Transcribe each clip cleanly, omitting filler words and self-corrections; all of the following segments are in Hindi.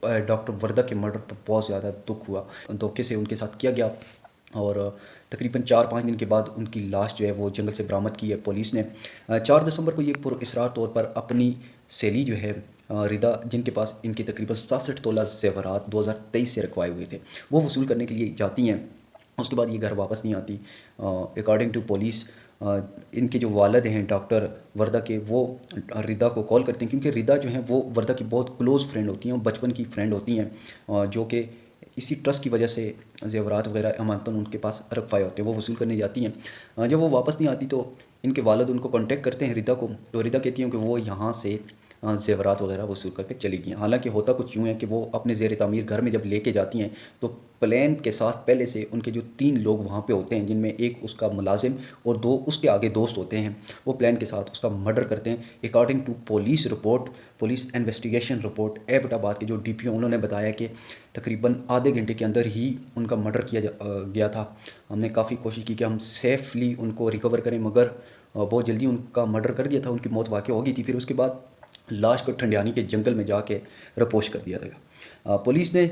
डॉक्टर वर्दा के मर्डर पर बहुत ज़्यादा दुख हुआ। धोखे से उनके साथ किया गया और तकरीबन 4-5 दिन के बाद उनकी लाश जो है वो जंगल से बरामद की है पुलिस ने। 4 दिसंबर को ये पुरअसरार तौर पर अपनी सहेली जो है रिदा, जिनके पास इनके तकरीबन 66 तोला ज़ेवरात 2023 से रखवाए हुए थे, वो वसूल करने के लिए जाती हैं। उसके बाद ये घर वापस नहीं आती। अकॉर्डिंग टू पुलिस इनके जो वालिद हैं डॉक्टर वर्दा के, वो रिदा को कॉल करते हैं, क्योंकि रिदा जो हैं वो वर्दा की बहुत क्लोज़ फ्रेंड होती हैं और बचपन की फ्रेंड होती हैं, जो कि इसी ट्रस्ट की वजह से ज़ेवरात वगैरह अमानतन उनके पास रखवाए होते हैं, वो वसूल करने जाती हैं। जब वो वापस नहीं आती तो इनके वालिद उनको कांटेक्ट करते हैं रिदा को, तो रिदा कहती हैं कि वो यहाँ से ज़ेवरात वगैरह वसूल करके चली गई। हालांकि होता कुछ यूँ है कि वो अपने ज़ेर तामीर घर में जब लेके जाती हैं तो प्लान के साथ पहले से उनके जो 3 लोग वहाँ पे होते हैं, जिनमें एक उसका मुलाजिम और 2 उसके आगे दोस्त होते हैं, वो प्लान के साथ उसका मर्डर करते हैं। According to police report, police investigation report, Abbottabad के जो डीपीओ उन्होंने बताया कि तकरीबन आधे घंटे के अंदर ही उनका मर्डर गया था। हमने काफ़ी कोशिश की कि हम सेफली उनको रिकवर करें, मगर बहुत जल्दी उनका मर्डर कर दिया था, उनकी मौत वाक़ई हो गई थी। फिर उसके बाद लाश को ठंडियानी के जंगल में जाके रपोश कर दिया गया। पुलिस ने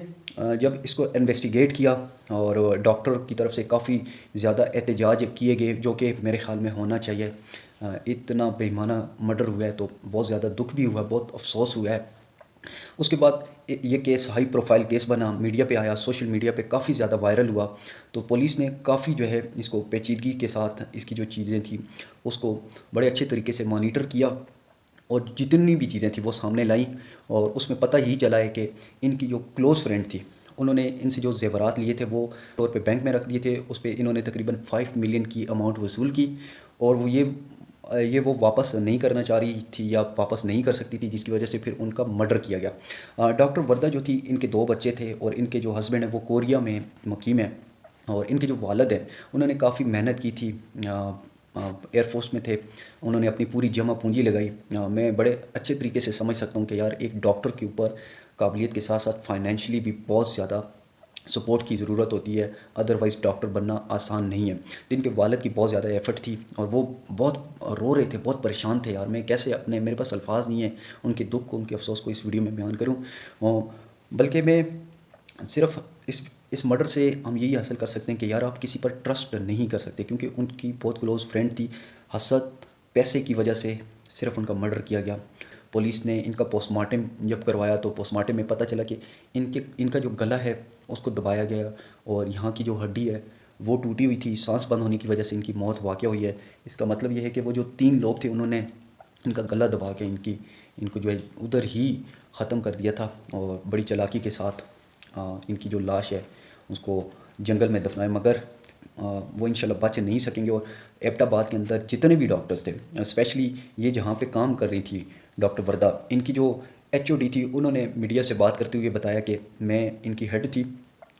जब इसको इन्वेस्टिगेट किया और डॉक्टर की तरफ से काफ़ी ज़्यादा एहतजाज किए गए, जो कि मेरे ख़्याल में होना चाहिए। इतना बेईमाना मर्डर हुआ है तो बहुत ज़्यादा दुख भी हुआ, बहुत अफसोस हुआ है। उसके बाद ये केस हाई प्रोफाइल केस बना, मीडिया पे आया, सोशल मीडिया पे काफ़ी ज़्यादा वायरल हुआ। तो पुलिस ने काफ़ी जो है इसको पेचीदगी के साथ इसकी जो चीज़ें थी उसको बड़े अच्छे तरीके से मॉनिटर किया और जितनी भी चीज़ें थी वो सामने लाई। और उसमें पता ही चला है कि इनकी जो क्लोज़ फ्रेंड थी, उन्होंने इनसे जो ज़ेवरात लिए थे वो तौर पे बैंक में रख दिए थे। उस पे इन्होंने तकरीबन 5 मिलियन की अमाउंट वसूल की और ये वो वापस नहीं करना चाह रही थी या वापस नहीं कर सकती थी, जिसकी वजह से फिर उनका मर्डर किया गया। डॉक्टर वर्दा जो थी, इनके 2 बच्चे थे और इनके जो हस्बैंड हैं वो कोरिया में मुकीम है और इनके जो वालिद हैं उन्होंने काफ़ी मेहनत की थी, एयरफोर्स में थे, उन्होंने अपनी पूरी जमा पूंजी लगाई। मैं बड़े अच्छे तरीके से समझ सकता हूँ कि यार एक डॉक्टर के ऊपर काबिलियत के साथ साथ फाइनेंशियली भी बहुत ज़्यादा सपोर्ट की ज़रूरत होती है, अदरवाइज़ डॉक्टर बनना आसान नहीं है। तो इनके वालिद की बहुत ज़्यादा एफ़र्ट थी और वो बहुत रो रहे थे, बहुत परेशान थे। यार मैं कैसे अपने, मेरे पास अल्फाज नहीं है उनके दुख को, उनके अफसोस को इस वीडियो में बयान करूँ। बल्कि मैं सिर्फ इस मर्डर से हम यही हासिल कर सकते हैं कि यार आप किसी पर ट्रस्ट नहीं कर सकते, क्योंकि उनकी बहुत क्लोज़ फ्रेंड थी। हसद, पैसे की वजह से सिर्फ उनका मर्डर किया गया। पुलिस ने इनका पोस्टमार्टम जब करवाया तो पोस्टमार्टम में पता चला कि इनका जो गला है उसको दबाया गया और यहाँ की जो हड्डी है वो टूटी हुई थी। सांस बंद होने की वजह से इनकी मौत वाक़ई हुई है। इसका मतलब ये है कि वो जो 3 लोग थे उन्होंने इनका गला दबा के इनको जो है उधर ही ख़त्म कर दिया था और बड़ी चालाकी के साथ इनकी जो लाश है उसको जंगल में दफनाए, मगर वो इंशाल्लाह बच नहीं सकेंगे। और एबटाबाद के अंदर जितने भी डॉक्टर्स थे, स्पेशली ये जहाँ पे काम कर रही थी डॉक्टर वर्दा, इनकी जो एचओडी थी, उन्होंने मीडिया से बात करते हुए बताया कि मैं इनकी हेड थी,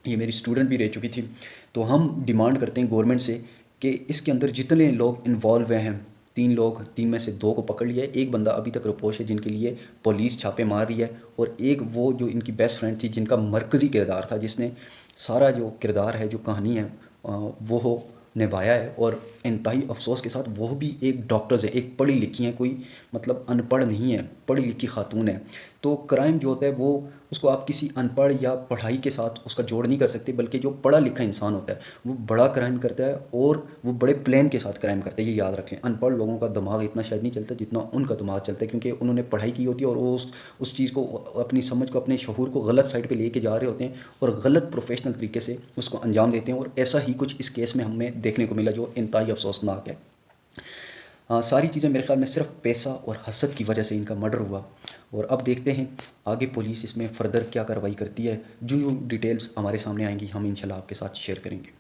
ये मेरी स्टूडेंट भी रह चुकी थी। तो हम डिमांड करते हैं गवर्नमेंट से कि इसके अंदर जितने लोग इन्वॉल्व हुए हैं, 3 लोग, 3 में से 2 को पकड़ लिया है, एक बंदा अभी तक रुपोश है जिनके लिए पुलिस छापे मार रही है, और एक वो जो इनकी बेस्ट फ्रेंड थी जिनका मरकज़ी किरदार था, जिसने सारा जो किरदार है, जो कहानी है वो निभाया है। और इंतहाई अफसोस के साथ वो भी एक डॉक्टर्स है, एक पढ़ी लिखी हैं, कोई मतलब अनपढ़ नहीं है, पढ़ी लिखी खातून है। तो क्राइम जो होता है वो उसको आप किसी अनपढ़ या पढ़ाई के साथ उसका जोड़ नहीं कर सकते, बल्कि जो पढ़ा लिखा इंसान होता है वो बड़ा क्राइम करता है और वो बड़े प्लान के साथ क्राइम करता है। ये याद रखें, अनपढ़ लोगों का दिमाग इतना शायद नहीं चलता जितना उनका दिमाग चलता है, क्योंकि उन्होंने पढ़ाई की होती है और वो उस चीज़ को, अपनी समझ को, अपने शहूर को गलत साइड पर लेके जा रहे होते हैं और गलत प्रोफेशनल तरीके से उसको अंजाम देते हैं। और ऐसा ही कुछ इस केस में हमें देखने को मिला जो इंतहाई अफसोसनाक है। सारी चीज़ें मेरे ख्याल में सिर्फ पैसा और हसद की वजह से इनका मर्डर हुआ। और अब देखते हैं आगे पुलिस इसमें फ़र्दर क्या कार्रवाई करती है। जो डिटेल्स हमारे सामने आएंगी हम इंशाल्लाह आपके साथ शेयर करेंगे।